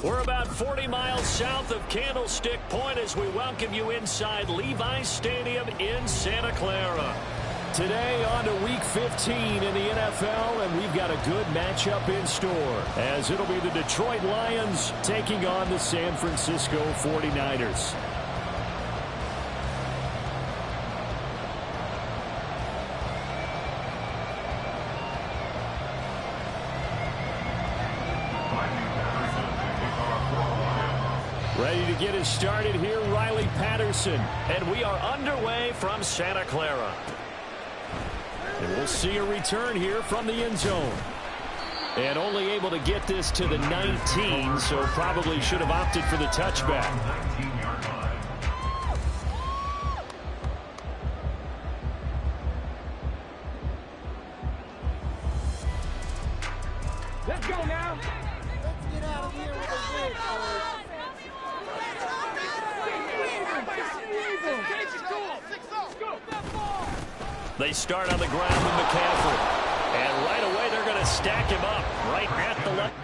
We're about 40 miles south of Candlestick Point as we welcome you inside Levi's Stadium in Santa Clara. Today on to Week 15 in the NFL, and we've got a good matchup in store, as it'll be the Detroit Lions taking on the San Francisco 49ers. Ready to get us started here, Riley Patterson. And we are underway from Santa Clara. And we'll see a return here from the end zone. And only able to get this to the 19, so probably should have opted for the touchback. Let's go now. Let's get out of here with a win. They start on the ground with McCaffrey. And right away they're going to stack him up right at the left.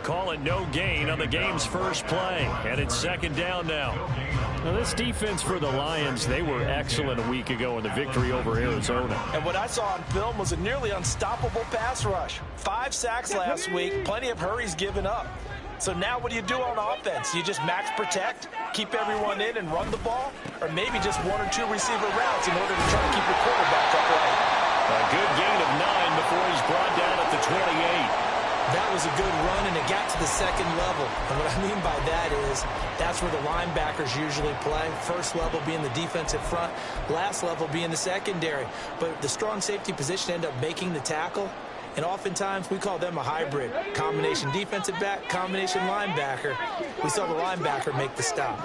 Calling no gain on the game's first play. And it's second down now. Now this defense for the Lions, they were excellent a week ago in the victory over Arizona. And what I saw on film was a nearly unstoppable pass rush. 5 sacks last week, plenty of hurries given up. So now what do you do on offense? You just max protect, keep everyone in and run the ball? Or maybe just 1 or 2 receiver routes in order to try to keep your quarterback upright? A good gain of 9 before he's brought down at the 28. That was a good run, and it got to the second level. And what I mean by that is that's where the linebackers usually play. First level being the defensive front, last level being the secondary. But the strong safety position ended up making the tackle, and oftentimes we call them a hybrid. Combination defensive back, combination linebacker. We saw the linebacker make the stop.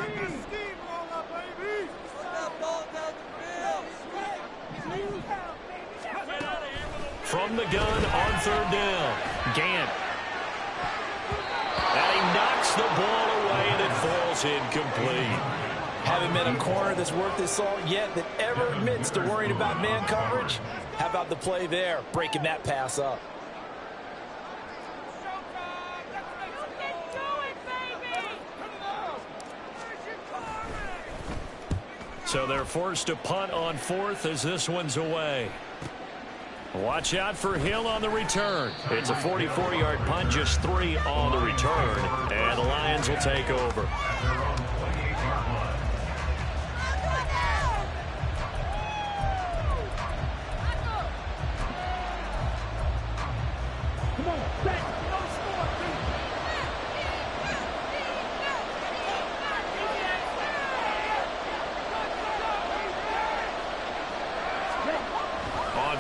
From the gun on third down, Gant. And he knocks the ball away, and it falls incomplete. Haven't met a corner that's worth his salt yet that ever admits to worrying about man coverage. How about the play there, breaking that pass up? So they're forced to punt on fourth as this one's away. Watch out for Hill on the return. It's a 44-yard punt, just 3 on the return. And the Lions will take over.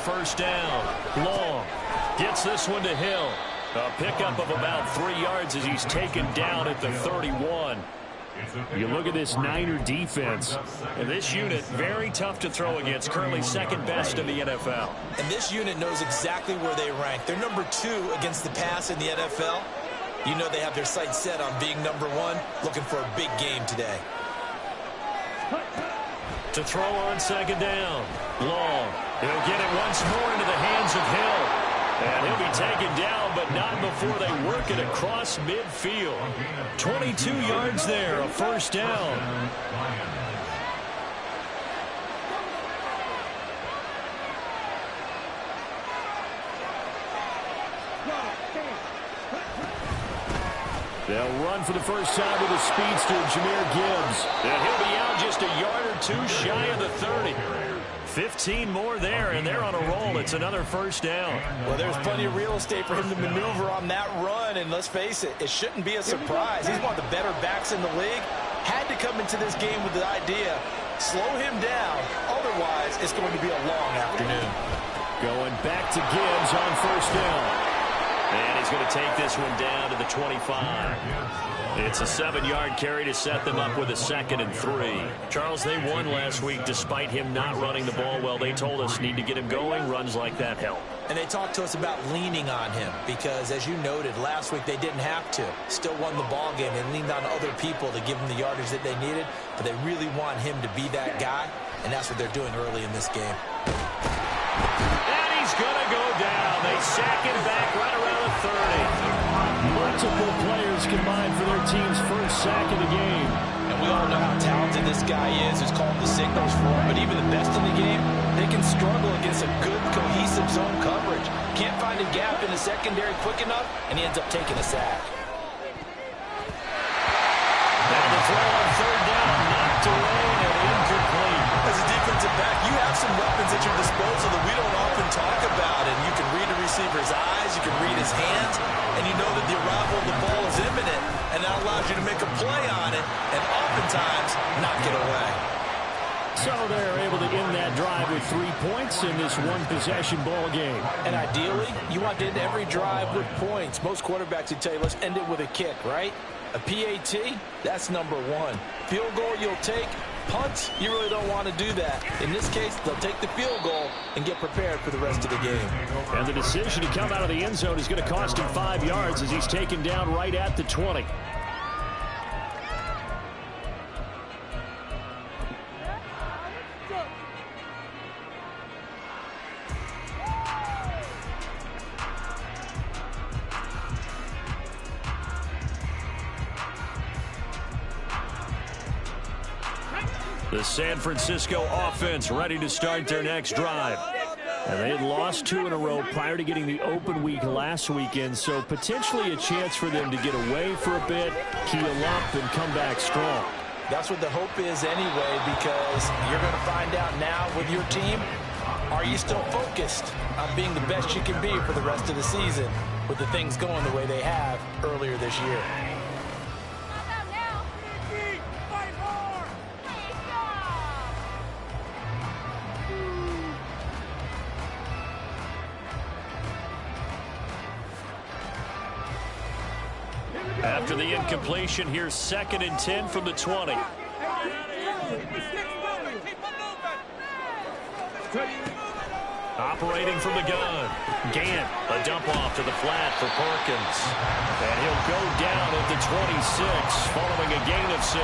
First down, Long gets this one to Hill. A pickup of about 3 yards as he's taken down at the 31. You look at this Niner defense, and this unit very tough to throw against, currently second best in the NFL. And this unit knows exactly where they rank. They're number 2 against the pass in the NFL. You know they have their sights set on being number one, looking for a big game today. To throw on second down. Long. He'll get it once more into the hands of Hill. And he'll be taken down, but not before they work it across midfield. 22 yards there, a first down. They'll run for the first time with a speedster, Jahmyr Gibbs. And he'll be out just a yard or two shy of the 30. 15 more there, and they're on a roll. It's another first down. Well, there's plenty of real estate for him to maneuver on that run, and let's face it, it shouldn't be a surprise. He's one of the better backs in the league. Had to come into this game with the idea, slow him down, otherwise it's going to be a long afternoon. Going back to Gibbs on first down. And he's going to take this one down to the 25. It's a 7-yard carry to set them up with a 2nd and 3. Charles, they won last week despite him not running the ball well. They told us need to get him going. Runs like that help. And they talked to us about leaning on him because, as you noted, last week they didn't have to. Still won the ball game. They leaned on other people to give them the yardage that they needed, but they really want him to be that guy, and that's what they're doing early in this game. And he's going to go down. They sack him back right around the 30. Multiple players combined for their team's first sack of the game. And we all know how talented this guy is, who's calling the signals for him. But even the best in the game, they can struggle against a good, cohesive zone coverage. Can't find a gap in the secondary quick enough, and he ends up taking a sack. And the throw on third down, knocked away and incomplete. As a defensive back, you have some weapons at your disposal that we don't often talk about. And you can read a receiver's eyes, you can read his hands, and you know that the arrival of the ball is imminent, and that allows you to make a play on it and oftentimes not get away. So they're able to end that drive with 3 points in this one-possession ball game. And ideally, you want to end every drive with points. Most quarterbacks would tell you, let's end it with a kick, right? A PAT, that's number one. Field goal you'll take. Punts, you really don't want to do that. In this case, they'll take the field goal and get prepared for the rest of the game. And the decision to come out of the end zone is going to cost him 5 yards as he's taken down right at the 20. The San Francisco offense ready to start their next drive. And they had lost 2 in a row prior to getting the open week last weekend, so potentially a chance for them to get away for a bit, keel up, and come back strong. That's what the hope is anyway, because you're going to find out now with your team, are you still focused on being the best you can be for the rest of the season with the things going the way they have earlier this year? After the incompletion, here's 2nd and 10 from the 20. Operating from the gun. Gant, a dump off to the flat for Perkins. And he'll go down at the 26 following a gain of 6.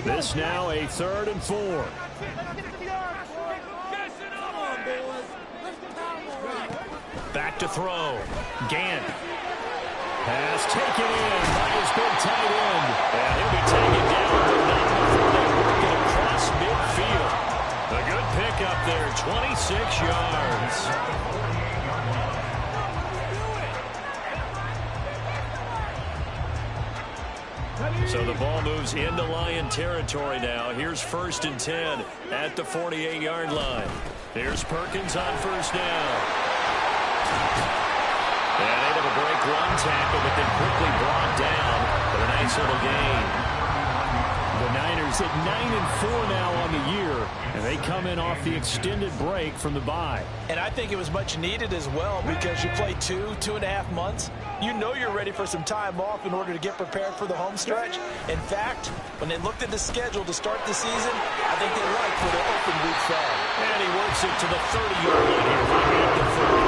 This now a 3rd and 4. Back to throw. Gant. Pass taken in by his big tight end. And he'll be taken down, but not before they work it across midfield. A good pickup there, 26 yards. So the ball moves into Lion territory now. Here's 1st and 10 at the 48-yard line. Here's Perkins on first down. And they have a break run tackle, but then quickly brought down. But a nice little gain. The Niners Braves at 9-4 now on the year, and they come in off the extended break from the bye. And I think it was much needed as well, because you play 2.5 months. You know you're ready for some time off in order to get prepared for the home stretch. In fact, when they looked at the schedule to start the season, I think they liked where their open week fell. And he works it to the 30-yard line here for the 30.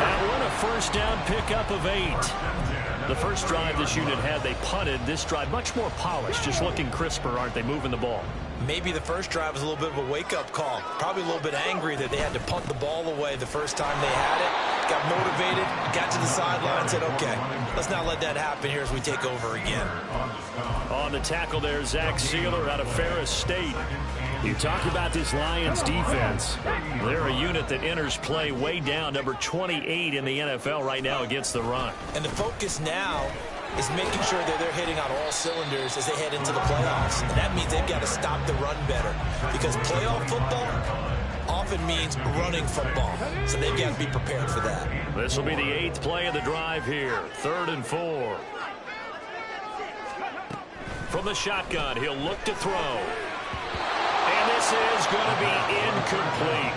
That one a first down pickup of 8. The first drive this unit had, they punted. This drive much more polished, just looking crisper, aren't they, moving the ball? Maybe the first drive was a little bit of a wake-up call. Probably a little bit angry that they had to punt the ball away the first time they had it. Got motivated, got to the sideline, said, okay, let's not let that happen here as we take over again. On the tackle there, Zach Sealer out of Ferris State. You talk about this Lions defense. They're a unit that enters play way down, number 28 in the NFL right now against the run. And the focus now is making sure that they're hitting on all cylinders as they head into the playoffs. And that means they've got to stop the run better, because playoff football often means running football. So they've got to be prepared for that. This will be the 8th play of the drive here, 3rd and 4. From the shotgun, he'll look to throw. And this is going to be incomplete.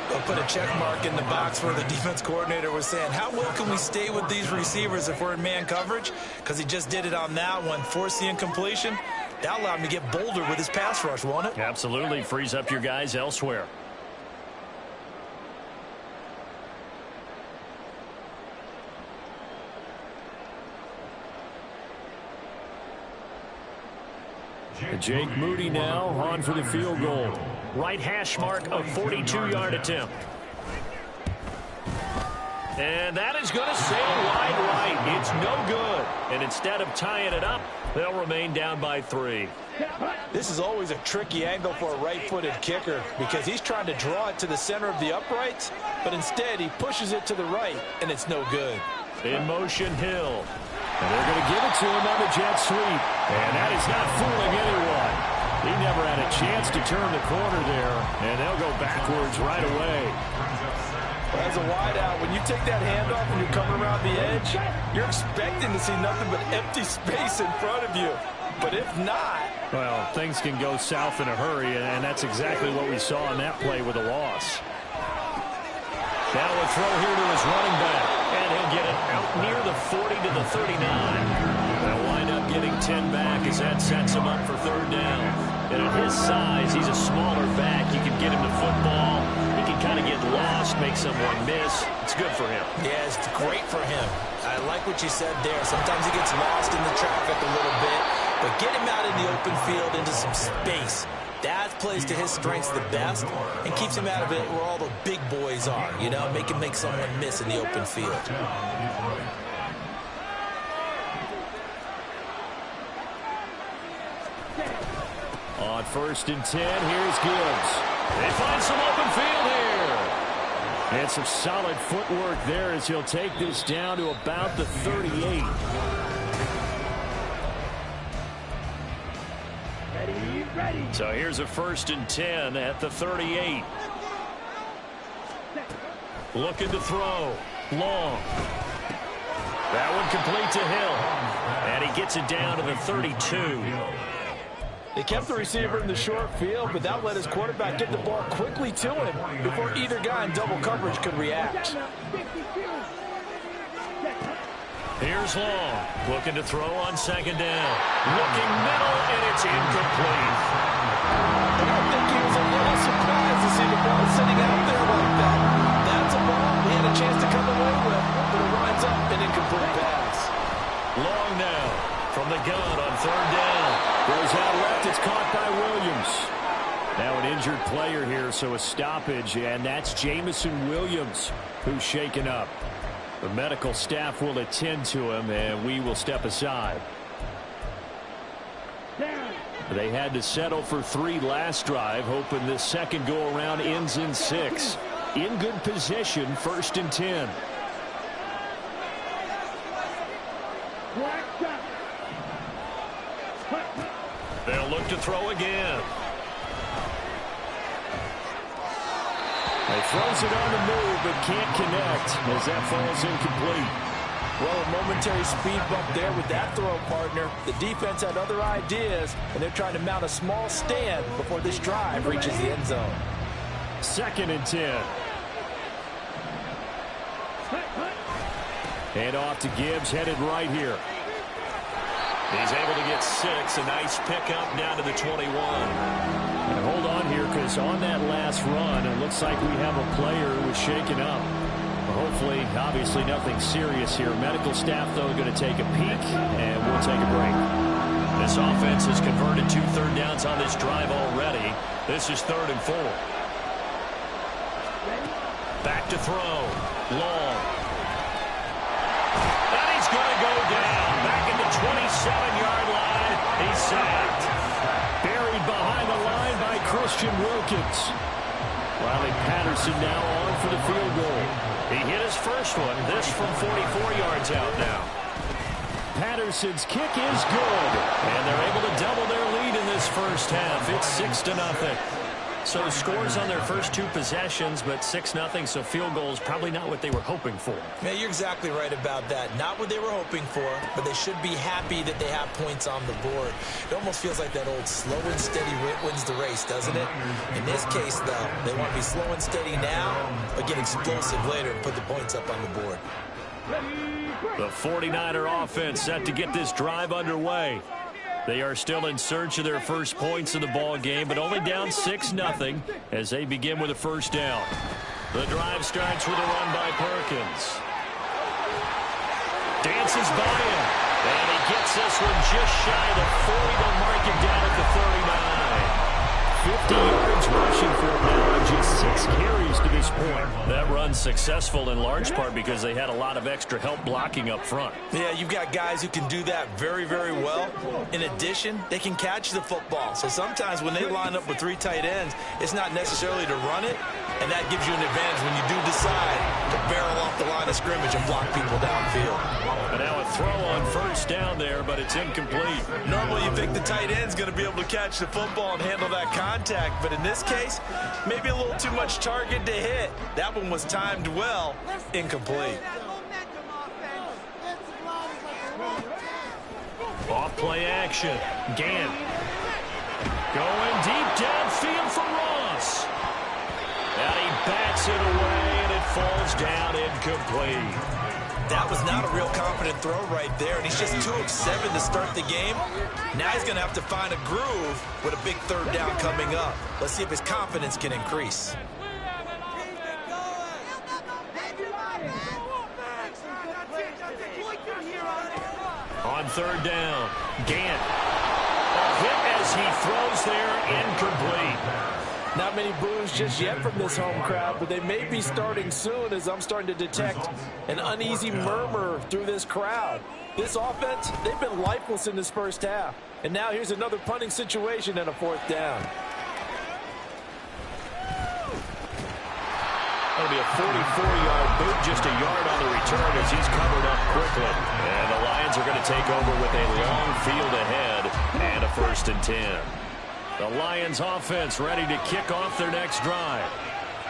They'll put a check mark in the box where the defense coordinator was saying, how well can we stay with these receivers if we're in man coverage? Because he just did it on that one, forced the incompletion. That allowed him to get bolder with his pass rush, won't it? Absolutely. Frees up your guys elsewhere. Jake Moody now on for the field goal. Right hash mark, a 42-yard attempt. And that is going to sail wide right. It's no good. And instead of tying it up, they'll remain down by 3. This is always a tricky angle for a right-footed kicker, because he's trying to draw it to the center of the uprights, but instead he pushes it to the right, and it's no good. In motion, Hill. And they're going to give it to him on the jet sweep. And that is not fooling anyone. He never had a chance to turn the corner there, and they'll go backwards right away. Well, as a wideout, when you take that handoff and you're coming around the edge, you're expecting to see nothing but empty space in front of you. But if not... Well, things can go south in a hurry, and that's exactly what we saw on that play with a loss. Now a throw here to his running back, and he'll get it out near the 40 to the 39. They'll wind up getting 10 back as that sets him up for 3rd down. And at his size, he's a smaller back. You can get him to football. He can kind of get lost, make someone miss. It's good for him. Yeah, it's great for him. I like what you said there. Sometimes he gets lost in the traffic a little bit, but get him out in the open field into some space. That plays to his strengths the best and keeps him out of it where all the big boys are, you know, make him make someone miss in the open field. On 1st and 10, here's Gibbs. They find some open field here. And some solid footwork there as he'll take this down to about the 38. So here's a 1st and 10 at the 38. Looking to throw. Long. That one complete to Hill. And he gets it down to the 32. They kept the receiver in the short field, but that let his quarterback get the ball quickly to him before either guy in double coverage could react. Here's Long, looking to throw on 2nd down. Looking middle, and it's incomplete. I don't think he was a little surprised to see the ball sitting out there like that. That's a ball he had a chance to come away with, but it winds up an incomplete pass. Long now, from the gun on 3rd down. Goes out left, it's caught by Williams. Now an injured player here, so a stoppage, and that's Jameson Williams who's shaken up. The medical staff will attend to him, and we will step aside. They had to settle for 3 last drive, hoping this second go-around ends in 6. In good position, 1st and 10. They'll look to throw again. He throws it on the move, but can't connect as that falls incomplete. Well, a momentary speed bump there with that throw, partner. The defense had other ideas, and they're trying to mount a small stand before this drive reaches the end zone. 2nd and 10. Hand off to Gibbs, headed right here. He's able to get 6. A nice pickup down to the 21. And hold on here, because on that last run, it looks like we have a player who was shaken up. Hopefully, obviously nothing serious here. Medical staff, though, going to take a peek, and we'll take a break. This offense has converted 2 third downs on this drive already. This is 3rd and 4. Back to throw. Long. And he's going to go down. Back at the 27-yard line. He's sacked. Buried behind the line by Christian Wilkins. Riley Patterson now on for the field goal. He hit his first one. This from 44 yards out now. Patterson's kick is good. And they're able to double their lead in this first half. It's 6-0. So scores on their first 2 possessions, but 6-0, so field goals probably not what they were hoping for. Yeah, you're exactly right about that. Not what they were hoping for, but they should be happy that they have points on the board. It almost feels like that old slow and steady wins the race, doesn't it? In this case, though, they want to be slow and steady now, but get explosive later and put the points up on the board. The 49er offense set to get this drive underway. They are still in search of their first points in the ball game, but only down 6-0 as they begin with a first down. The drive starts with a run by Perkins. Dances by him, and he gets this one just shy of the 40. They'll mark it down at the 39. 50 yards rushing for him now on just 6 carries to this point. That run's successful in large part because they had a lot of extra help blocking up front. Yeah, you've got guys who can do that very, very well. In addition, they can catch the football. So sometimes when they line up with 3 tight ends, it's not necessarily to run it, and that gives you an advantage when you do decide to barrel off the line of scrimmage and block people downfield. And now a throw on first down there, but it's incomplete. Normally you think the tight end's going to be able to catch the football and handle that contact, but in this case, maybe a little too much target to hit. That one was timed well, incomplete. Off play action. Gant going deep downfield for Ross. And he bats it away, and it falls down incomplete. That was not a real confident throw right there, and he's just 2 of 7 to start the game. Now he's going to have to find a groove with a big third down coming up. Let's see if his confidence can increase. On third down, Gant. A hit as he throws there, incomplete. Not many boos just yet from this home crowd, but they may be starting soon as I'm starting to detect an uneasy murmur through this crowd. This offense, they've been lifeless in this first half. And now here's another punting situation and a 4th down. That'll be a 44-yard boot, just a yard on the return as he's covered up quickly. And the Lions are going to take over with a long field ahead and a 1st and 10. The Lions offense ready to kick off their next drive.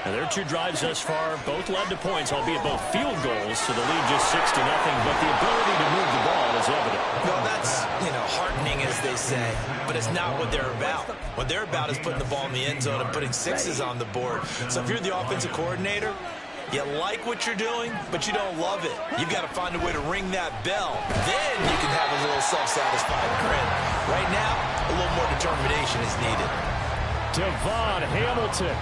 And their 2 drives thus far both led to points, albeit both field goals, so the lead just 6-0, but the ability to move the ball is evident. Well, that's, heartening, as they say, but it's not what they're about. What they're about is putting the ball in the end zone and putting 6s on the board. So if you're the offensive coordinator, you like what you're doing, but you don't love it. You've got to find a way to ring that bell. Then you can have a little self-satisfied grin. Right now, a little more determination is needed. Devon Hamilton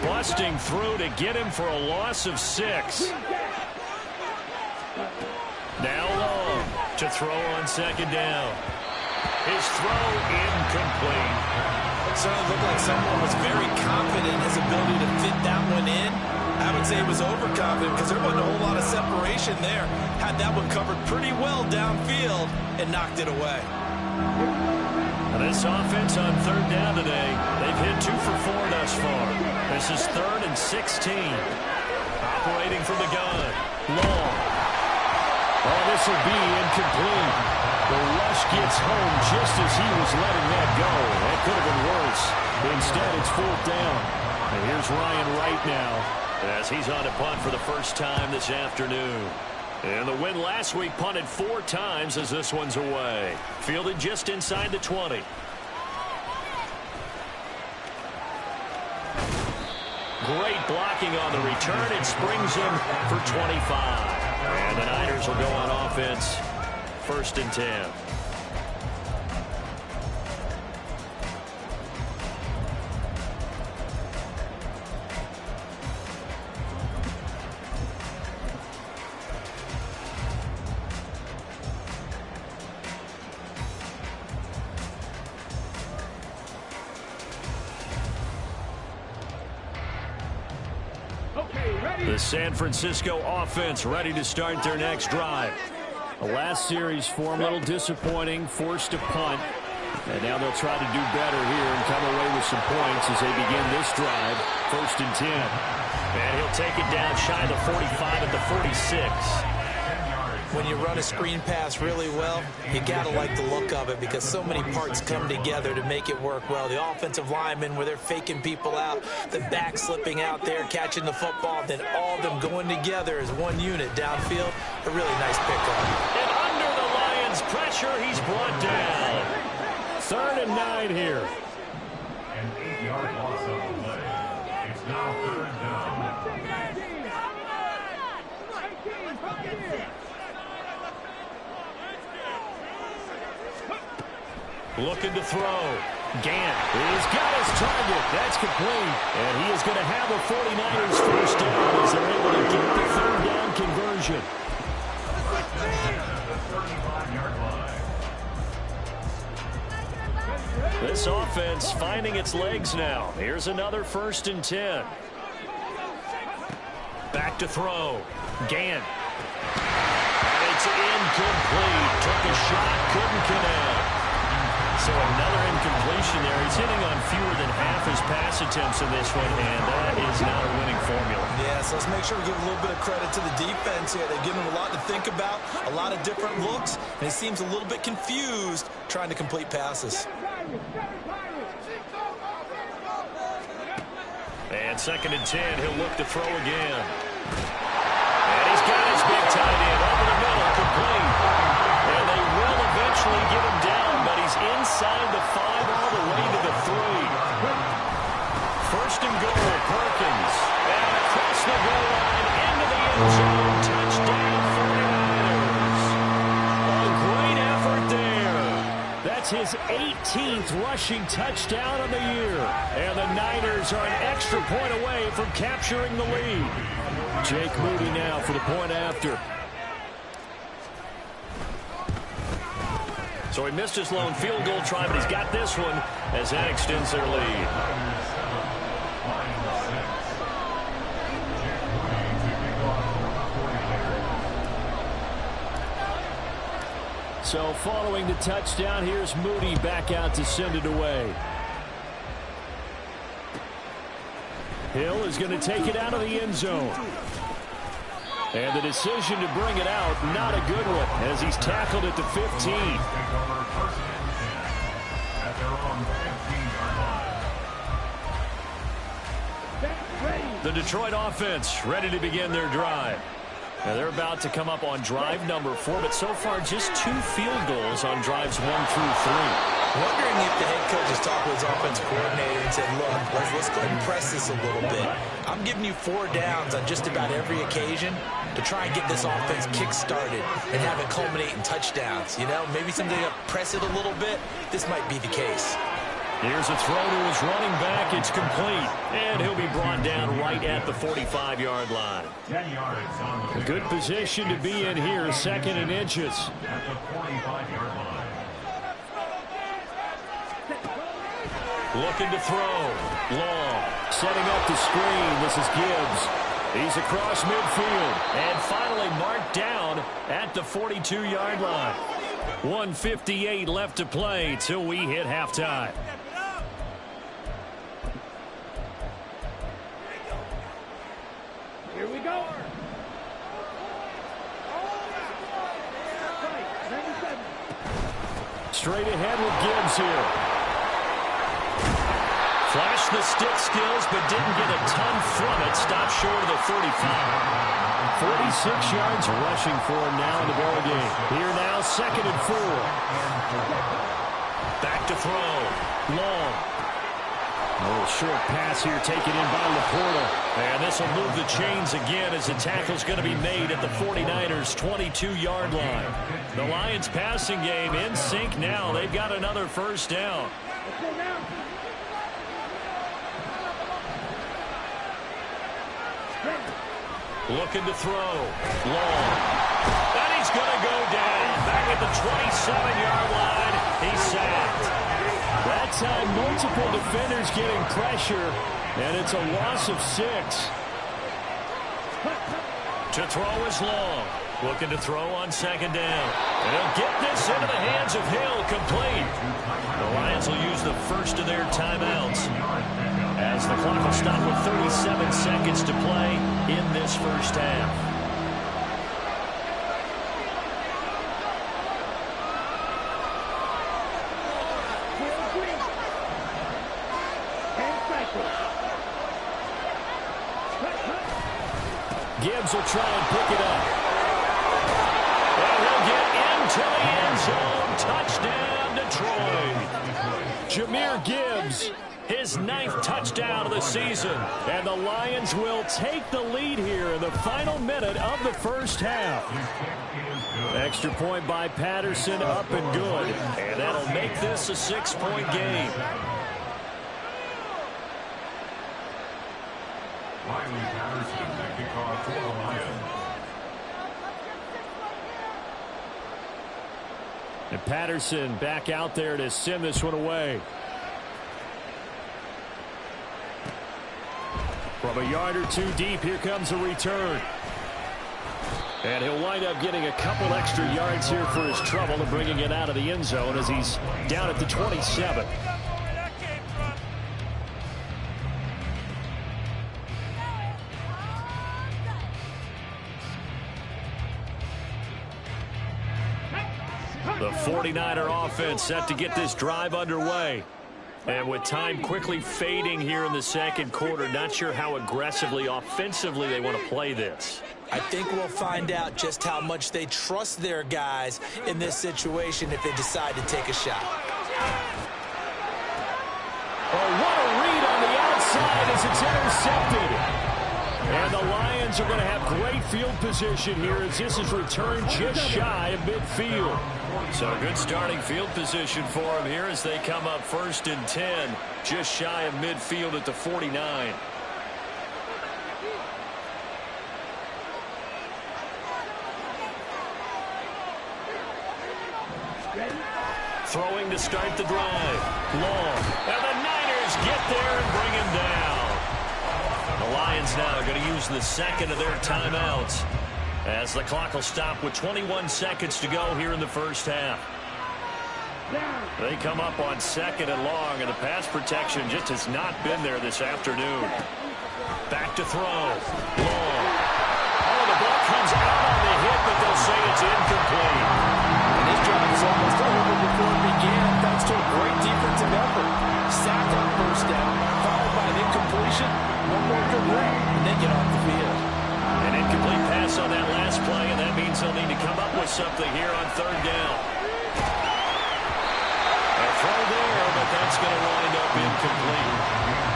busting through to get him for a loss of 6. Now Long to throw on 2nd down. His throw incomplete. Certainly looked like someone was very confident in his ability to fit that one in. I would say he was overconfident because there wasn't a whole lot of separation there. Had that one covered pretty well downfield and knocked it away. This offense on 3rd down today, they've hit 2 for 4 thus far. This is 3rd and 16. Operating from the gun. Long. Oh, this will be incomplete. The rush gets home just as he was letting that go. That could have been worse. Instead, it's 4th down. And here's Ryan Wright now as he's on a punt for the first time this afternoon. And the win last week punted 4 times as this one's away. Fielded just inside the 20. Great blocking on the return. It springs him for 25. And the Niners will go on offense. 1st and 10. The San Francisco offense ready to start their next drive. The last series for them a little disappointing, forced a punt. And now they'll try to do better here and come away with some points as they begin this drive. 1st and 10. And he'll take it down shy of the 45 at the 46. When you run a screen pass really well, you got to like the look of it because so many parts come together to make it work well. The offensive linemen, where they're faking people out, the back slipping out there, catching the football, then all of them going together as one unit downfield. A really nice pickup. And under the Lions' pressure, he's brought down. 3rd and 9 here. An 8-yard loss of the play. It's now 3rd down. Looking to throw. Gant. He's got his target. That's complete. And he is going to have a 49ers first down as they're able to get the 3rd down conversion. This offense finding its legs now. Here's another 1st and 10. Back to throw. Gant. It's incomplete. Took a shot, couldn't connect. So another incompletion there. He's hitting on fewer than half his pass attempts in this one, and that is not a winning formula. Yeah, so let's make sure we give a little bit of credit to the defense here. They've given him a lot to think about, a lot of different looks, and he seems a little bit confused trying to complete passes. And 2nd and 10, he'll look to throw again. And he's got his big tight end over the middle, complete. And they will eventually get him down, but he's inside the 5 all the way to the 3. 1st and goal, Perkins. And across the goal line, into the end zone. Touchdown 49ers. A great effort there. That's his 18th rushing touchdown of the year. And the Niners are an extra point away from capturing the lead. Jake Moody now for the point after. So he missed his lone field goal try, but he's got this one as that extends their lead. So following the touchdown, here's Moody back out to send it away. Hill is going to take it out of the end zone. And the decision to bring it out, not a good one, as he's tackled at the 15. The Detroit offense ready to begin their drive. Now they're about to come up on drive number 4, but so far just 2 field goals on drives 1 through 3. Wondering if the head coach has talked with his offensive coordinator and said, look, let's go ahead and press this a little bit. I'm giving you 4 downs on just about every occasion to try and get this offense kick-started and have it culminate in touchdowns. You know, maybe something to press it a little bit. This might be the case. Here's a throw to his running back. It's complete. And he'll be brought down right at the 45-yard line. 10 yards on the A good position to be in here, 2nd and inches. at the 45-yard line. Looking to throw. Long. Setting up the screen. This is Gibbs. He's across midfield. And finally marked down at the 42-yard line. 1:58 left to play till we hit halftime. Here we go. Straight ahead with Gibbs here. Flashed the stick skills, but didn't get a ton from it. Stopped short of the 35. 46 yards rushing for him now in the ball game. Here now, 2nd and 4. Back to throw. Long. A little short pass here taken in by Laporta. And this will move the chains again as the tackle's going to be made at the 49ers' 22-yard line. The Lions passing game in sync now. They've got another first down. Looking to throw. Long. And he's going to go down. Back at the 27-yard line. He's sacked. That time, multiple defenders getting pressure, and it's a loss of 6. To throw is Long. Looking to throw on 2nd down. And he'll get this into the hands of Hill, complete. The Lions will use the first of their timeouts as the clock will stop with 37 seconds to play in this first half. Gibbs will try and pick it up. And he'll get into the end zone. Touchdown, Detroit. Jahmyr Gibbs, His 9th touchdown of the season. and the Lions will take the lead here in the final minute of the first half. Extra point by Patterson, up and good. And that'll make this a 6-point game. Riley Patterson, the kickoff for the Lions. And Patterson back out there to send this one away. From a yard or two deep, here comes a return. And he'll wind up getting a couple extra yards here for his trouble and bringing it out of the end zone as he's down at the 27. The 49er offense set to get this drive underway. And with time quickly fading here in the second quarter, not sure how aggressively, offensively they want to play this. I think we'll find out just how much they trust their guys in this situation if they decide to take a shot. Oh, what a read on the outside as it's intercepted. And the Lions are going to have great field position here as this is returned just shy of midfield. So good starting field position for them here as they come up 1st and 10, just shy of midfield at the 49. Throwing to start the drive. Long. And the Niners get there and bring him down. The Lions now going to use the 2nd of their timeouts as the clock will stop with 21 seconds to go here in the first half. They come up on 2nd and long, and the pass protection just has not been there this afternoon. Back to throw. Long. Oh, the ball comes out on the hit, but they'll say it's incomplete. And this drive is almost over before it began, thanks to a great defensive effort. Sack on 1st down, followed by an incompletion, one more good run, and then get off the field. An incomplete pass on that last play, and that means they'll need to come up with something here on 3rd down. A throw there, but that's going to wind up incomplete.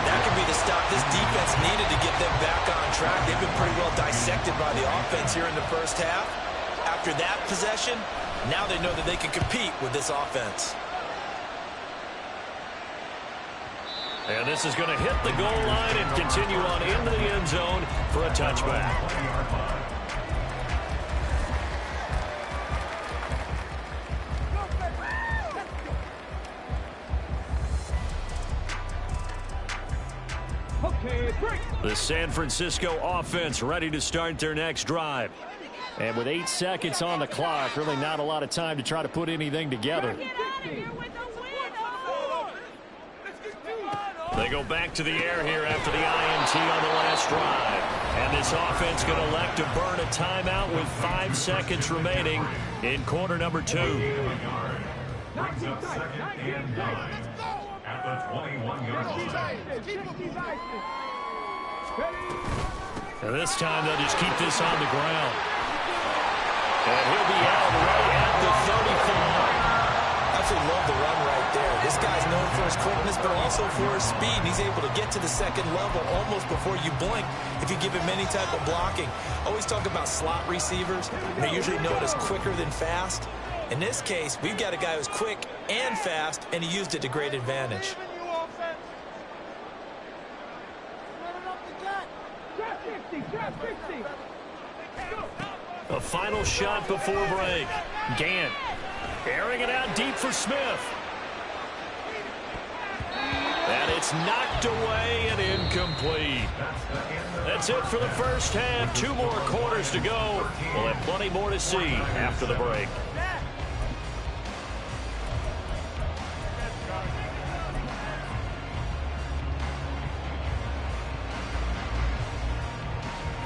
That could be the stop this defense needed to get them back on track. They've been pretty well dissected by the offense here in the first half. After that possession, now they know that they can compete with this offense. And this is going to hit the goal line and continue on into the end zone for a touchback. The San Francisco offense ready to start their next drive. And with 8 seconds on the clock, really not a lot of time to try to put anything together. They go back to the air here after the INT on the last drive. And this offense going to elect to burn a timeout with 5 seconds remaining in quarter number 2. Brings up 2nd and 9 at at the 21-yard line. And this time they'll just keep this on the ground. And he'll be out right at the 35. Absolutely love the run right there. This guy's known for his quickness, but also for his speed. And he's able to get to the second level almost before you blink if you give him any type of blocking. Always talk about slot receivers. They're usually known as quicker than fast. In this case, we've got a guy who's quick and fast, and he used it to great advantage. A final shot before break. Gant airing it out deep for Smith. And it's knocked away and incomplete. That's it for the first half. 2 more quarters to go. We'll have plenty more to see after the break.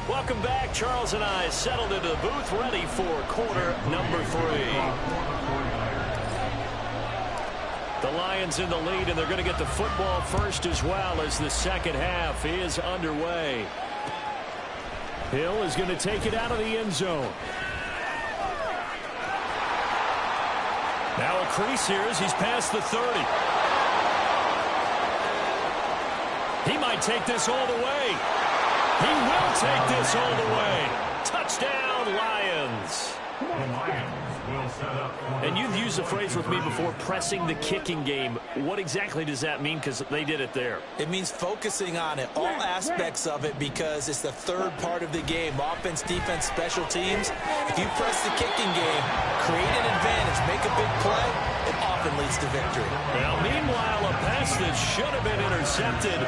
Welcome back. Charles and I settled into the booth, ready for quarter number 3. The Lions in the lead, and they're going to get the football first as well as the second half is underway. Hill is going to take it out of the end zone. Now a crease here as he's past the 30. He might take this all the way. He will take this all the way. Touchdown, Lions. The Lions will set up. And you've used the phrase with me before, pressing the kicking game. What exactly does that mean? Because they did it there. It means focusing on it, all aspects of it, because it's the third part of the game. Offense, defense, special teams. If you press the kicking game, create an advantage, make a big play, it often leads to victory. Now, meanwhile, a pass that should have been intercepted,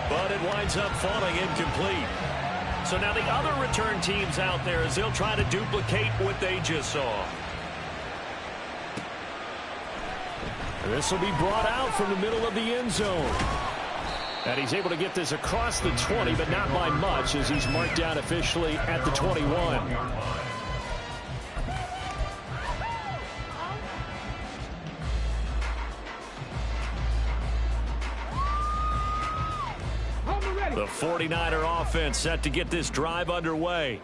but it winds up falling incomplete. So now the other return teams out there as they'll try to duplicate what they just saw. This will be brought out from the middle of the end zone. And he's able to get this across the 20, but not by much as he's marked down officially at the 21. The 49er offense set to get this drive underway.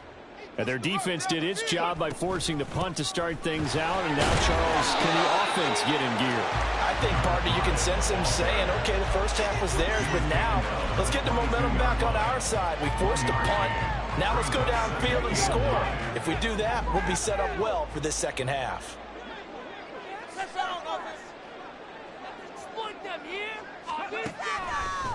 And their defense did its job by forcing the punt to start things out. And now, Charles, can the offense get in gear? I think, partner, you can sense him saying, okay, the first half was theirs, but now let's get the momentum back on our side. We forced a punt. Now let's go downfield and score. If we do that, we'll be set up well for this second half.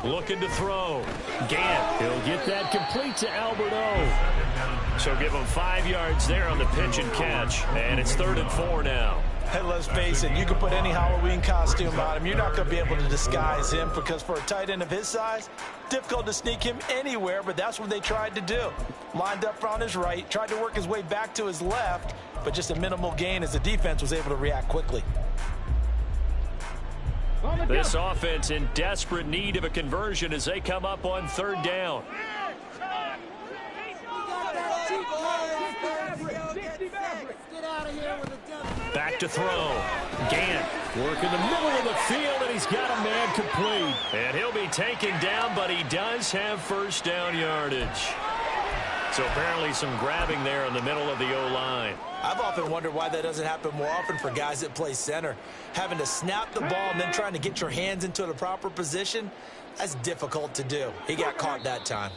Looking to throw. Gant, he'll get that complete to Alberto. So give him 5 yards there on the pitch and catch. And it's 3rd and 4 now. Hey, let's face it, you can put any Halloween costume on him. You're not going to be able to disguise him because for a tight end of his size, difficult to sneak him anywhere, but that's what they tried to do. Lined up on his right, tried to work his way back to his left, but just a minimal gain as the defense was able to react quickly. This offense in desperate need of a conversion as they come up on 3rd down. Back to throw. Gant work in the middle of the field, and he's got a man complete. And he'll be taken down, but he does have first down yardage. So apparently some grabbing there in the middle of the O-line. I've often wondered why that doesn't happen more often for guys that play center. Having to snap the ball and then trying to get your hands into the proper position, that's difficult to do. He got caught that time.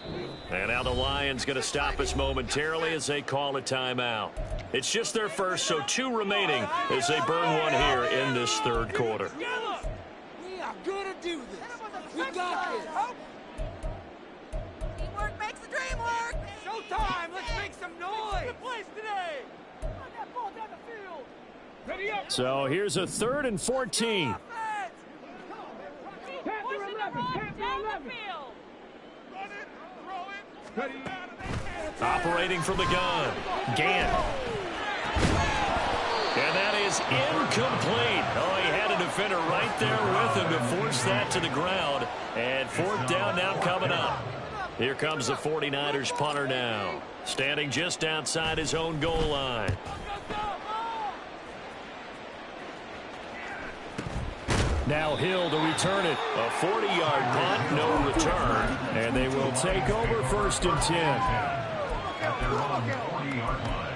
And now the Lions going to stop us momentarily as they call a timeout. It's just their first, so 2 remaining as they burn one here in this 3rd quarter. We are going to do this. We got this. Teamwork makes the dream work. Showtime. Let's make some noise. Good place today. Run that ball down the field. Ready up. So here's a 3rd and 14. Operating from the gun. Gant. And that is incomplete. Oh, he had a defender right there with him to force that to the ground. And 4th down now coming up. Here comes the 49ers punter now. Standing just outside his own goal line. Now Hill to return it. A 40-yard punt, no return. And they will take over 1st and 10. At their own 40-yard line.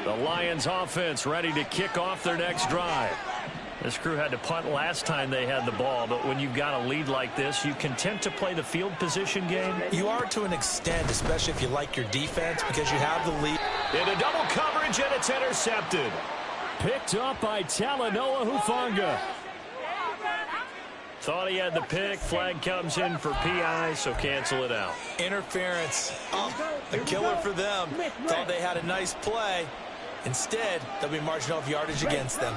The Lions offense ready to kick off their next drive. This crew had to punt last time they had the ball, but when you've got a lead like this, you content to play the field position game? You are to an extent, especially if you like your defense, because you have the lead. Into double coverage, and it's intercepted. Picked up by Talanoa Hufanga. Thought he had the pick. Flag comes in for PI, so cancel it out. Interference. A killer for them. Thought they had a nice play. Instead, they'll be marginal of yardage against them.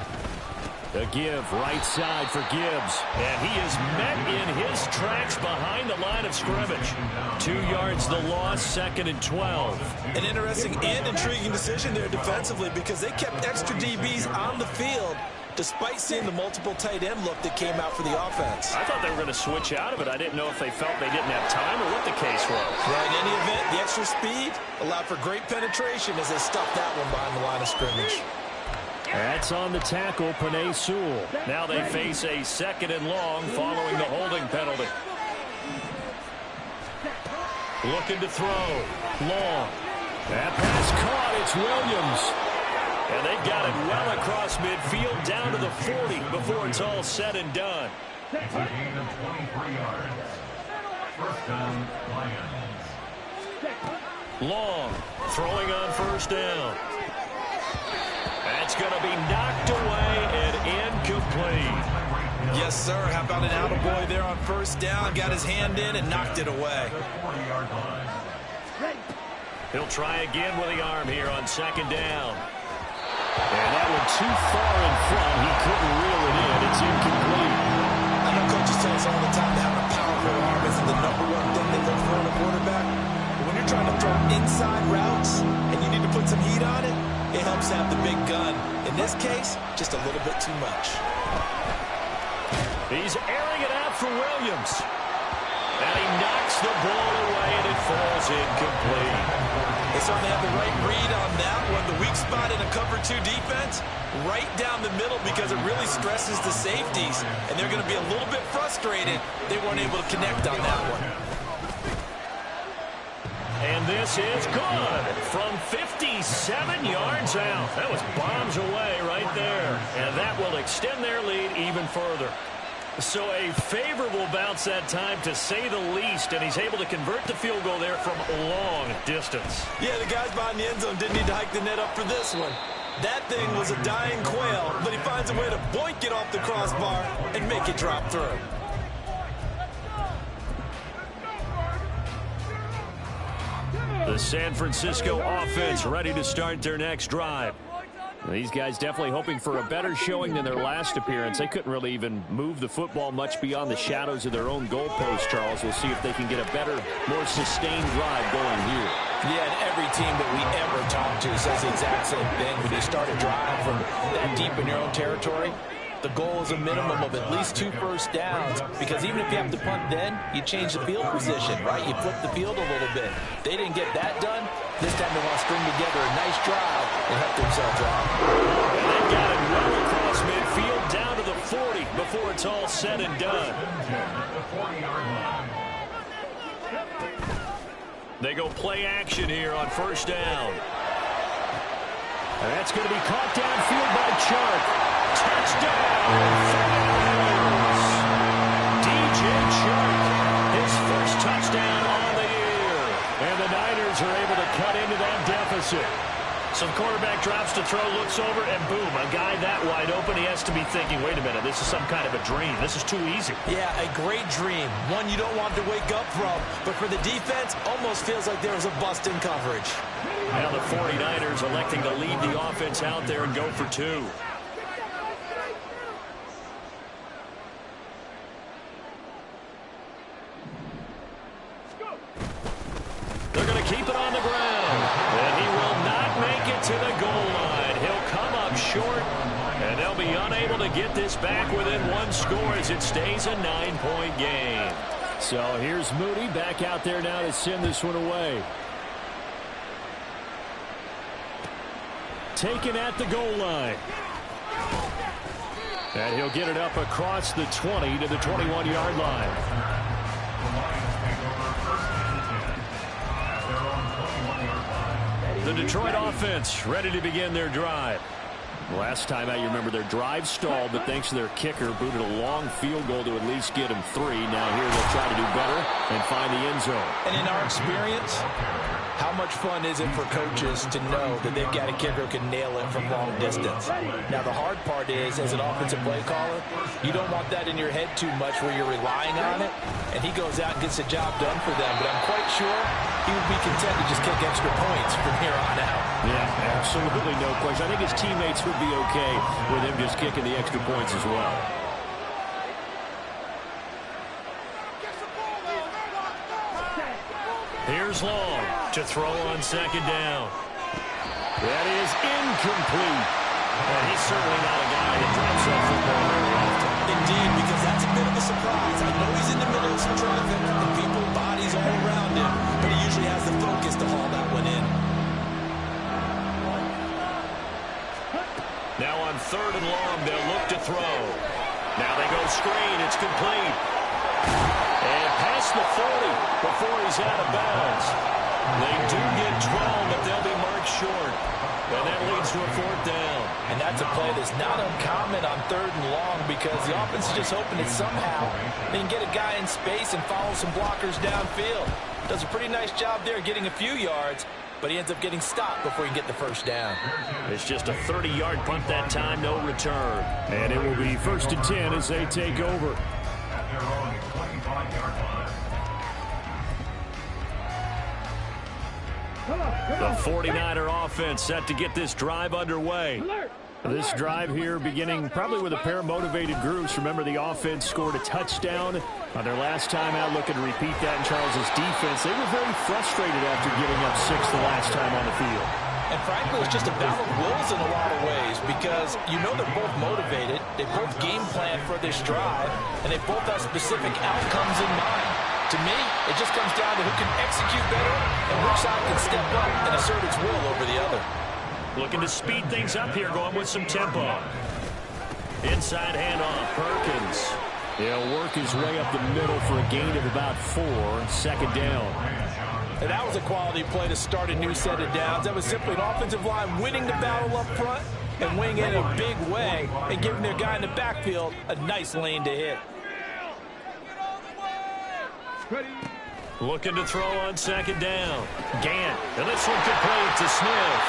The give, right side for Gibbs. And he is met in his tracks behind the line of scrimmage. 2 yards the loss, 2nd and 12. An interesting and intriguing decision there defensively because they kept extra DBs on the field despite seeing the multiple tight end look that came out for the offense. I thought they were going to switch out of it. I didn't know if they felt they didn't have time or what the case was. Yeah, in any event, the extra speed allowed for great penetration as they stuffed that one behind the line of scrimmage. That's on the tackle, Penei Sewell. Now they face a 2nd and long following the holding penalty. Looking to throw. Long. That pass caught. It's Williams. And they've got it well across midfield down to the 40 before it's all said and done. It's a gain of 23 yards. 1st down, Lions. Long. Throwing on 1st down. That's going to be knocked away and incomplete. Yes, sir. How about an attaboy there on 1st down? Got his hand in and knocked it away. 40-yard line. He'll try again with the arm here on 2nd down. And that one too far in front. He couldn't reel it in. It's incomplete. I know coaches tell us all the time that having a powerful arm isn't the #1 thing they look for in a quarterback. But when you're trying to throw inside routes and you need to put some heat on it, it helps have the big gun. In this case, just a little bit too much. He's airing it out for Williams. And he knocks the ball away, and it falls incomplete. They certainly have the right read on that one. The weak spot in a cover 2 defense, right down the middle because it really stresses the safeties. And they're going to be a little bit frustrated they weren't able to connect on that one. And this is good from 57 yards out. That was bombs away right there. And that will extend their lead even further. So a favorable bounce that time, to say the least, and he's able to convert the field goal there from a long distance. Yeah, the guys behind the end zone didn't need to hike the net up for this one. That thing was a dying quail, but he finds a way to boink it off the crossbar and make it drop through. The San Francisco offense ready to start their next drive. These guys definitely hoping for a better showing than their last appearance. They couldn't really even move the football much beyond the shadows of their own goalpost, Charles. We'll see if they can get a better, more sustained drive going here. Yeah, and every team that we ever talk to says the exact same thing. When you start a drive from that deep in your own territory, the goal is a minimum of at least 2 first downs, because even if you have to punt then, you change the field position, right? You flip the field a little bit. They didn't get that done. This time they want to string together a nice drive and help themselves out. And they've got it well across midfield down to the 40 before it's all said and done. They go play action here on 1st down. And that's going to be caught downfield by Chark. Touchdown! DJ Chark, his first touchdown on the year. And the Niners are able to cut into that deficit. So the quarterback drops to throw, looks over, and boom, a guy that wide open, he has to be thinking, wait a minute, this is some kind of a dream. This is too easy. Yeah, a great dream. One you don't want to wake up from. But for the defense, almost feels like there was a bust in coverage. Now the 49ers electing to leave the offense out there and go for 2. They're going to keep it on the ground. And he will not make it to the goal line. He'll come up short, and they'll be unable to get this back within 1 score as it stays a 9-point game. So here's Moody back out there now to send this one away. Taken at the goal line. And he'll get it up across the 20 to the 21-yard line. The Detroit offense ready to begin their drive. Last time out, you remember their drive stalled, but thanks to their kicker, booted a long field goal to at least get them 3. Now here they'll try to do better and find the end zone. And in our experience, how much fun is it for coaches to know that they've got a kicker who can nail it from long distance? Now, the hard part is, as an offensive play caller, you don't want that in your head too much where you're relying on it, and he goes out and gets the job done for them. But I'm quite sure he would be content to just kick extra points from here on out. Yeah, absolutely no question. I think his teammates would be okay with him just kicking the extra points as well. Here's Long to throw on second down. That is incomplete. And he's certainly not a guy that drops that football very often. Indeed, because that's a bit of a surprise. I know he's in the middle of some traffic and people, bodies all around him, but he usually has the focus to haul that one in. Now on 3rd and long, they'll look to throw. Now they go screen. It's complete. And past the 40 before he's out of bounds. They do get 12, but they'll be marked short. And that leads to a 4th down. And that's a play that's not uncommon on 3rd and long because the offense is just hoping that somehow they can get a guy in space and follow some blockers downfield. Does a pretty nice job there getting a few yards, but he ends up getting stopped before he can get the first down. It's just a 30-yard punt that time, no return. And it will be 1st and 10 as they take over. The 49er offense set to get this drive underway. This drive here beginning probably with a pair of motivated groups. Remember, the offense scored a touchdown on their last time out. Looking to repeat that in Charles's defense. They were very frustrated after giving up 6 the last time on the field. And frankly, it's just a battle of wills in a lot of ways because you know they're both motivated. They both game plan for this drive, and they both have specific outcomes in mind. To me, it just comes down to who can execute better and which side can step up and assert its will over the other. Looking to speed things up here, going with some tempo. Inside handoff, Perkins. He'll work his way up the middle for a gain of about 4, 2nd down. And that was a quality play to start a new set of downs. That was simply an offensive line winning the battle up front and winning it in a big way and giving their guy in the backfield a nice lane to hit. Looking to throw on 2nd down. Gant. And this one complete to Smith.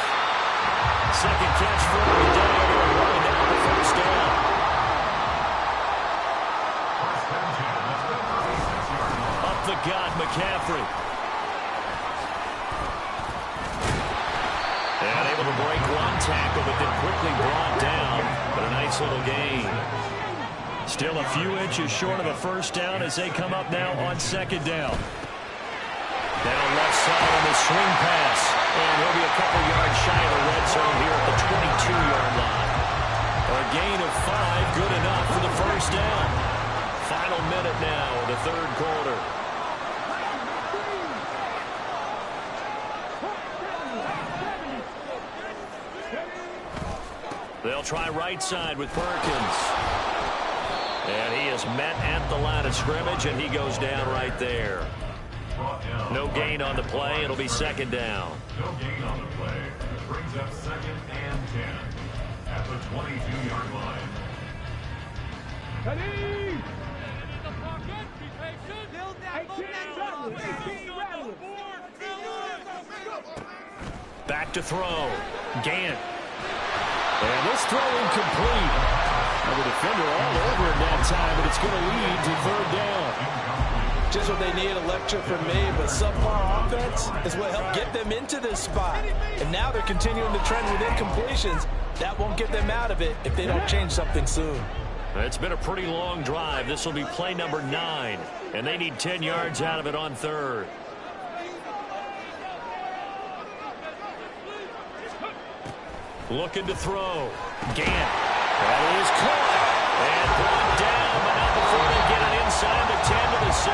2nd catch for him today. Running down the 1st down. Up the gut, McCaffrey. And able to break one tackle, but then quickly brought down. But a nice little gain. Still a few inches short of a 1st down as they come up now on 2nd down. Down left side on the swing pass. And he'll be a couple yards shy of the red zone here at the 22-yard line. A gain of 5, good enough for the 1st down. Final minute now of the 3rd quarter. They'll try right side with Perkins. And he is met at the line of scrimmage, and he goes down right there. No gain on the play. It'll be 2nd down. No gain on the play. Brings up 2nd and 10 at the 22-yard line. Ready? Back to throw. Gant. And this throw incomplete. The defender all over him that time, but it's going to lead to 3rd down. Just what they need, a lecture from me, but subpar offense is what helped get them into this spot. And now they're continuing the trend with incompletions. That won't get them out of it if they don't change something soon. It's been a pretty long drive. This will be play number 9, and they need 10 yards out of it on 3rd. Looking to throw. Gant. That is caught. And brought down, but not before they get it inside the 10 to the 7.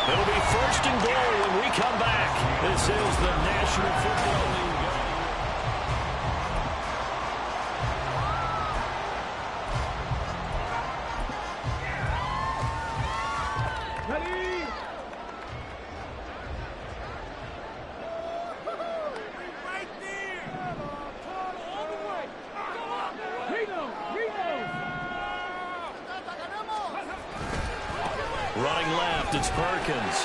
It'll be 1st and goal when we come back. This is the National Football League. Running left, it's Perkins.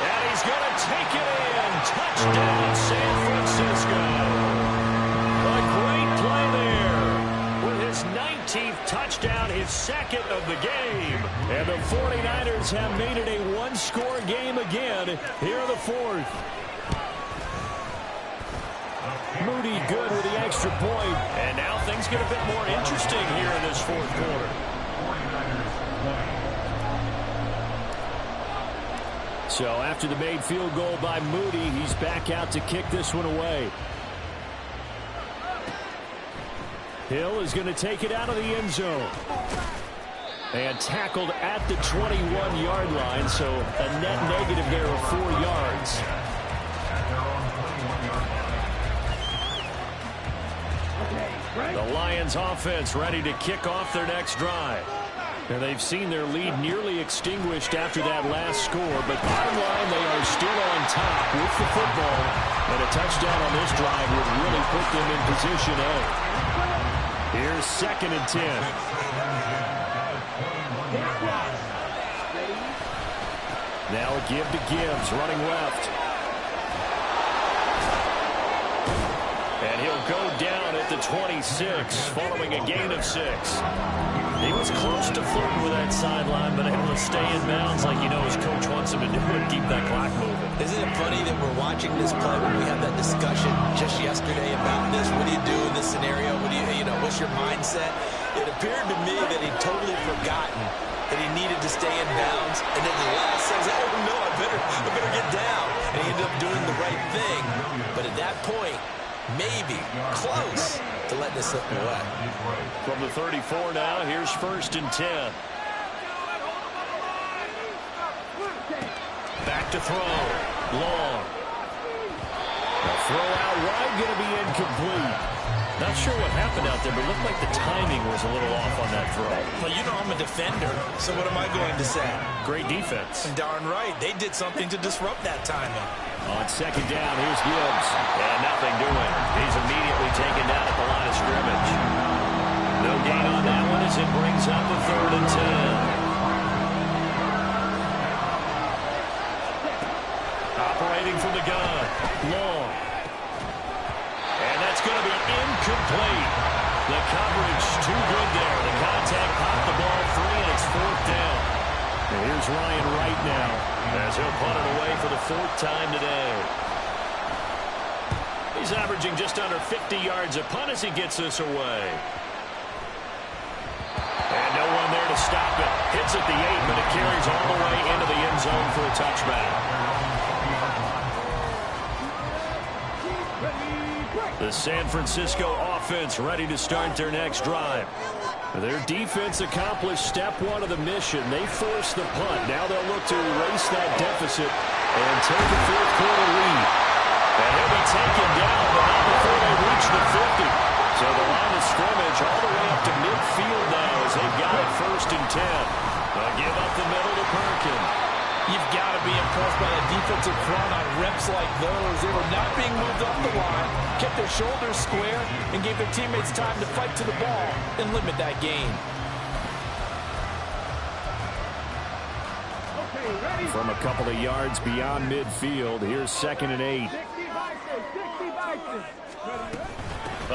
And he's going to take it in. Touchdown, San Francisco. A great play there. With his 19th touchdown, his second of the game. And the 49ers have made it a one-score game again here in the fourth. Moody good with the extra point. And now things get a bit more interesting here in this fourth quarter. So after the made field goal by Moody, he's back out to kick this one away. Hill is going to take it out of the end zone. And tackled at the 21-yard line, so a net negative there of 4 yards. The Lions offense ready to kick off their next drive. And they've seen their lead nearly extinguished after that last score, but bottom line, they are still on top with the football, and a touchdown on this drive would really put them in position A. Here's 2nd and 10. Now a give to Gibbs, running left. And he'll go down at the 26, following a gain of 6. He was close to flirting with that sideline, but able to stay in bounds like his coach wants him to do and keep that clock moving. Isn't it funny that we're watching this play when we had that discussion just yesterday about this? What do you do in this scenario? What do what's your mindset? It appeared to me that he'd totally forgotten that he needed to stay in bounds, and then the last says, oh no, I better get down. And he ended up doing the right thing. But at that point, maybe close to letting it slip away. From the 34 now, here's 1st and 10. Back to throw. Long. The throw out wide going to be incomplete. Not sure what happened out there, but it looked like the timing was a little off on that throw. Well, I'm a defender, so what am I going to say? Great defense. Darn right. They did something to disrupt that timing. On 2nd down, here's Gibbs. And nothing doing. He's immediately taken down at the line of scrimmage. No gain on that one as it brings up a 3rd and 10. Operating from the gun. Long. And that's going to be incomplete. The coverage too good there. The contact popped the ball free, and it's 4th down. And here's Ryan Wright now, as he'll punt it away for the 4th time today. He's averaging just under 50 yards a punt as he gets this away. And no one there to stop it. Hits at the 8, but it carries all the way into the end zone for a touchback. The San Francisco offense ready to start their next drive. Their defense accomplished step 1 of the mission. They forced the punt. Now they'll look to erase that deficit and take a 4th quarter lead. And he'll be taken down, but not before they reach the 50. So the line of scrimmage all the way up to midfield now as they've got it 1st and 10. They'll give up the middle to Perkins. You've got to be impressed by the defensive front on reps like those. They were not being moved up the line, kept their shoulders square, and gave their teammates time to fight to the ball and limit that gain. From a couple of yards beyond midfield, here's 2nd and 8.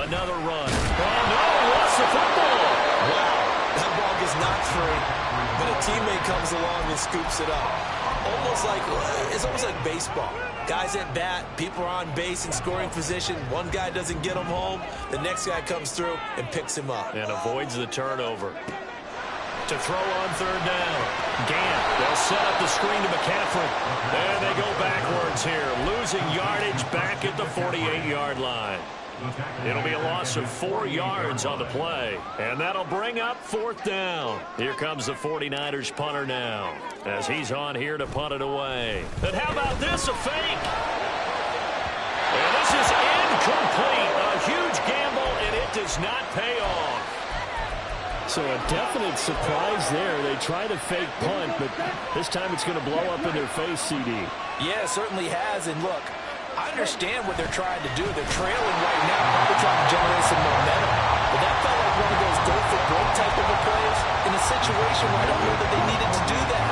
Another run. Oh, no, lost the football. Wow, that ball gets knocked free, but a teammate comes along and scoops it up. It's almost like baseball. Guys at bat, people are on base in scoring position. One guy doesn't get him home. The next guy comes through and picks him up. And avoids the turnover. To throw on 3rd down. Gant, they'll set up the screen to McCaffrey. And they go backwards here. Losing yardage back at the 48-yard line. It'll be a loss of 4 yards on the play. And that'll bring up 4th down. Here comes the 49ers punter now, as he's on here to punt it away. And how about this, a fake? And this is incomplete. A huge gamble, and it does not pay off. So a definite surprise there. They try to fake punt, but this time it's going to blow up in their face, CD. Yeah, it certainly has. And look, I understand what they're trying to do. They're trailing right now. They're trying to generate some momentum. But that felt like one of those go-for-broke type of plays in a situation where I don't know that they needed to do that.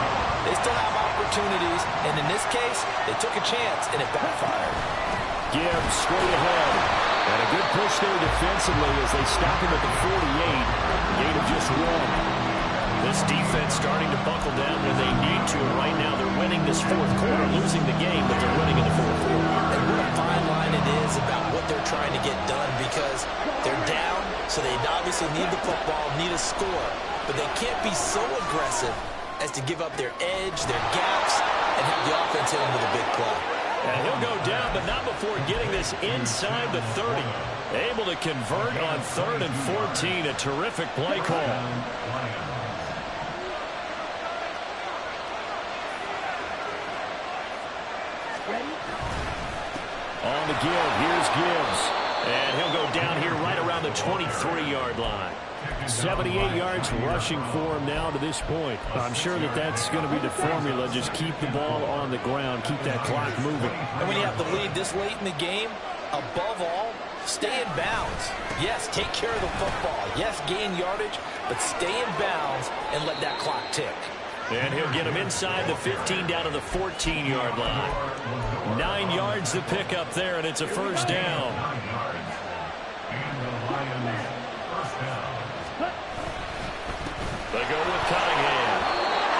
this case, they took a chance, and it backfired. Gibbs straight ahead. And a good push there defensively as they stop him at the 48. Gain of just 1. This defense starting to buckle down when they need to. Right now they're winning this fourth quarter, losing the game, but they're winning in the fourth quarter. And what a fine line it is about what they're trying to get done, because they're down, so they obviously need the football, need a score. But they can't be so aggressive as to give up their edge, their gaps, and have the offense hit them with a big play. And he'll go down, but not before getting this inside the 30. Able to convert on 3rd and 14. A terrific play call. On the give, here's Gibbs. And he'll go down here right around the 23-yard line. 78 yards rushing for him now to this point. I'm sure that that's going to be the formula. Just keep the ball on the ground, keep that clock moving. And when you have the lead this late in the game, above all, stay in bounds. Yes, take care of the football. Yes, gain yardage, but stay in bounds and let that clock tick. And he'll get him inside the 15 down to the 14-yard line. 9 yards to pick up there, and it's a first down. They go with Cunningham.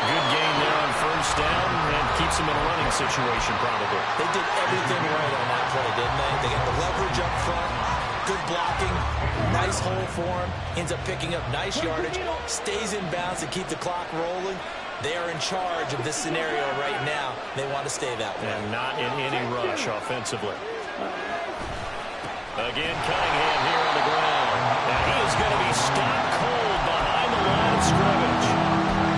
Good gain there on first down and keeps him in a running situation probably. They did everything right on that play, didn't they? They got the leverage up front, good blocking, nice hole for him, ends up picking up nice yardage, stays in bounds to keep the clock rolling. They are in charge of this scenario right now. They want to stay that way. And not in any rush offensively. Again, Cunningham here on the ground. And he is going to be stopped cold behind the line of scrimmage.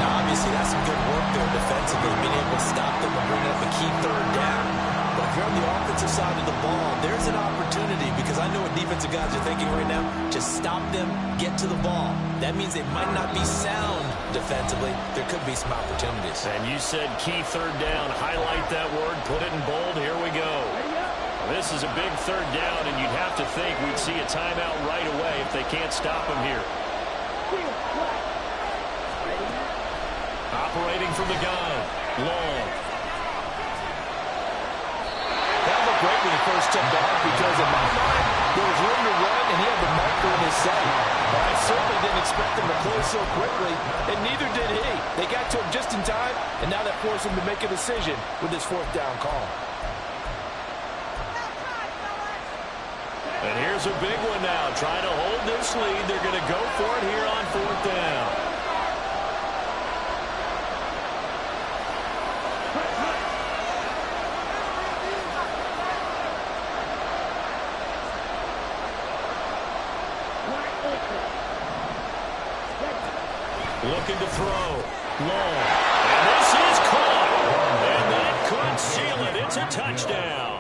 Now, obviously, that's some good work there defensively, being able to stop them and bring up a key 3rd down. But if you're on the offensive side of the ball, there's an opportunity, because I know what defensive guys are thinking right now. Just stop them, get to the ball. That means they might not be sound defensively. There could be some opportunities. And you said key 3rd down. Highlight that word, put it in bold. Here we go. This is a big 3rd down, and you'd have to think we'd see a timeout right away if they can't stop him here. Operating from the gun. Long. That looked great when he first took off, because in my mind, there was room to run, and he had the marker in his sight. But I certainly didn't expect him to close so quickly, and neither did he. They got to him just in time, and now that forced him to make a decision with his 4th down call. And here's a big one now. Trying to hold this lead. They're going to go for it here on 4th down. Looking to throw. Long. And this is caught. And that could seal it. It's a touchdown.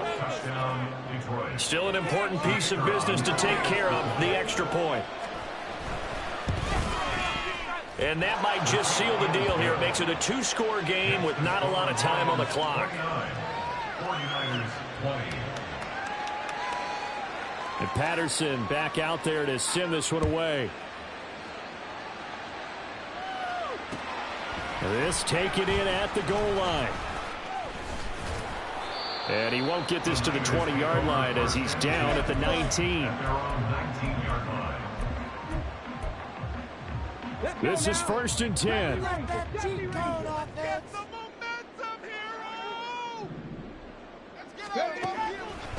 Still an important piece of business to take care of, the extra point. And that might just seal the deal here. It makes it a 2-score game with not a lot of time on the clock. And Patterson back out there to send this one away. This taken in at the goal line. And he won't get this to the 20-yard line as he's down at the 19. This is 1st and 10.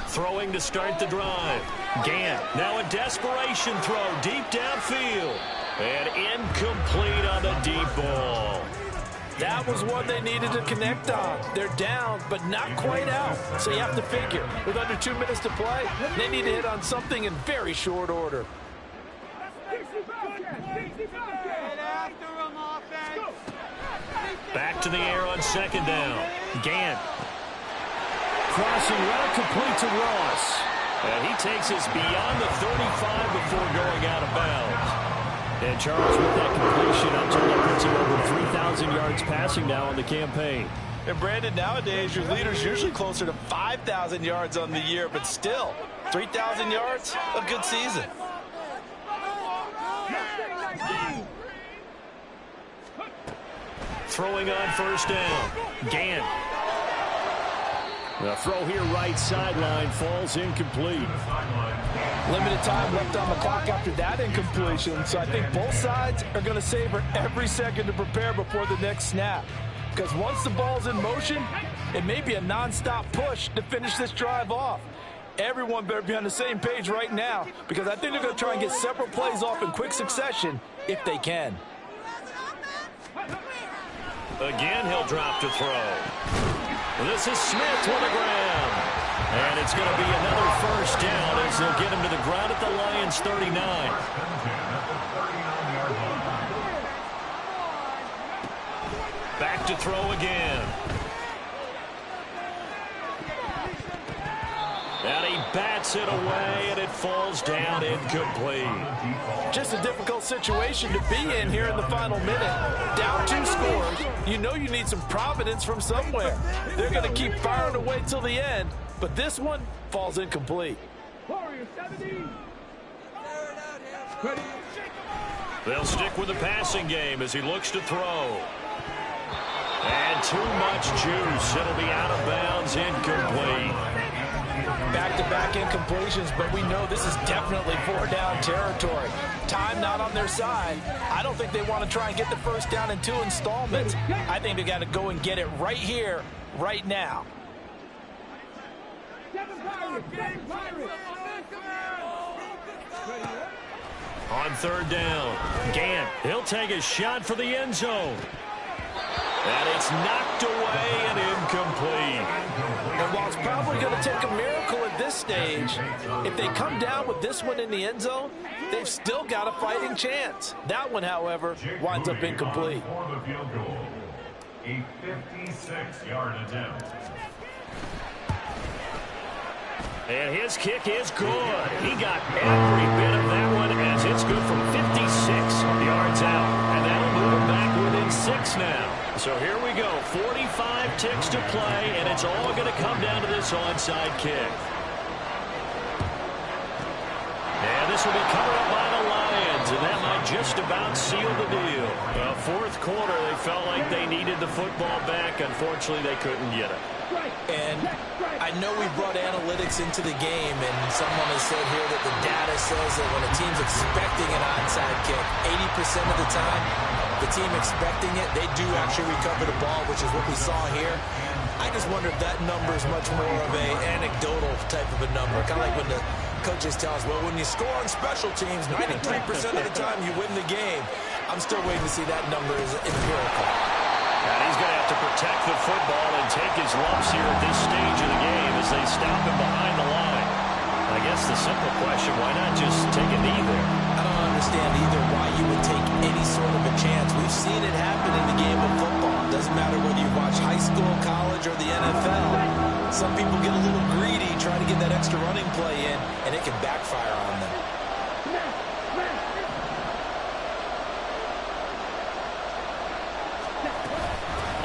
Throwing to start the drive. Gant, now a desperation throw deep downfield. And incomplete on the deep ball. That was one they needed to connect on. They're down, but not quite out. So you have to figure, with under 2 minutes to play, they need to hit on something in very short order. Back to the air on 2nd down. Gant. Crossing route complete to Ross. And he takes us beyond the 35 before going out of bounds. And Charles, with that completion, I'm told that puts him over 3,000 yards passing now on the campaign. And Brandon, nowadays, your leader's usually closer to 5,000 yards on the year, but still, 3,000 yards, a good season. Throwing on 1st down. Gant. The throw here right sideline falls incomplete. Limited time left on the clock after that incompletion, so I think both sides are going to savor every second to prepare before the next snap. Because once the ball's in motion, it may be a nonstop push to finish this drive off. Everyone better be on the same page right now, because I think they're going to try and get several plays off in quick succession if they can. Again, he'll drop to throw. This is Smith to the ground. And it's going to be another first down as they'll get him to the ground at the Lions' 39. Back to throw again. And he bats it away, and it falls down incomplete. Just a difficult situation to be in here in the final minute. Down 2 scores. You know you need some providence from somewhere. They're going to keep firing away till the end, but this one falls incomplete. They'll stick with the passing game as he looks to throw. And too much juice. It'll be out of bounds, incomplete. Back-to-back incompletions, but we know this is definitely 4-down territory. Time not on their side. I don't think they want to try and get the first down in 2 installments. I think they got to go and get it right here, right now. On 3rd down, Gant, he'll take a shot for the end zone. And it's knocked away and incomplete. And while it's probably going to take a miracle at this stage, if they come down with this one in the end zone, they've still got a fighting chance. That one, however, winds up incomplete. A 56-yard attempt. And his kick is good. He got every bit of that one as it's good from 56 yards out. And that'll move him back within 6 now. So here we go. 45 ticks to play, and it's all going to come down to this onside kick. And this will be covered up by the Lions, and that might just about seal the deal. The 4th quarter, they felt like they needed the football back. Unfortunately, they couldn't get it. And I know we brought analytics into the game, and someone has said here that the data says that when a team's expecting an onside kick, 80% of the time, the team expecting it, they do actually recover the ball, which is what we saw here. I just wonder if that number is much more of a anecdotal type of a number, kind of like when the coaches tell us, well, when you score on special teams, 93% of the time you win the game. I'm still waiting to see that number is empirical. And he's going to have to protect the football and take his lumps here at this stage of the game as they stop him behind the line. I guess the simple question, why not just take a knee there? I don't understand either why you would take any sort of a chance. We've seen it happen in the game of football. It doesn't matter whether you watch high school, college, or the NFL. Some people get a little greedy trying to get that extra running play in, and it can backfire on them.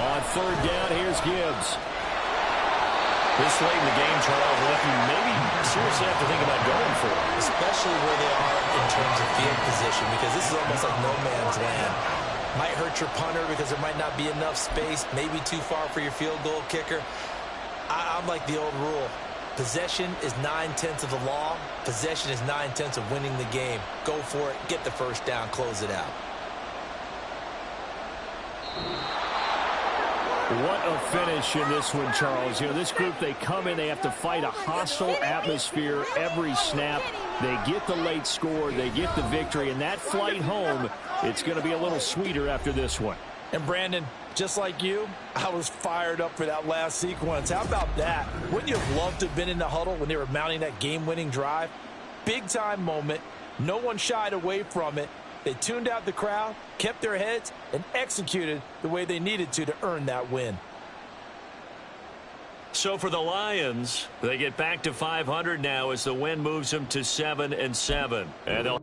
On 3rd down, here's Gibbs. This late in the game, Charles, you maybe seriously have to think about going for it. Especially where they are in terms of field position, because this is almost like no man's land. Might hurt your punter because there might not be enough space, maybe too far for your field goal kicker. I'm like the old rule. Possession is 9/10 of the law. Possession is 9/10 of winning the game. Go for it, get the first down, close it out. What a finish in this one, Charles. You know, this group, they come in, they have to fight a hostile atmosphere every snap. They get the late score, they get the victory, and that flight home, it's going to be a little sweeter after this one. And Brandon, just like you, I was fired up for that last sequence. How about that? Wouldn't you have loved to have been in the huddle when they were mounting that game-winning drive? Big-time moment. No one shied away from it. They tuned out the crowd, kept their heads, and executed the way they needed to earn that win. So for the Lions, they get back to 500 now as the win moves them to 7-7. And they'll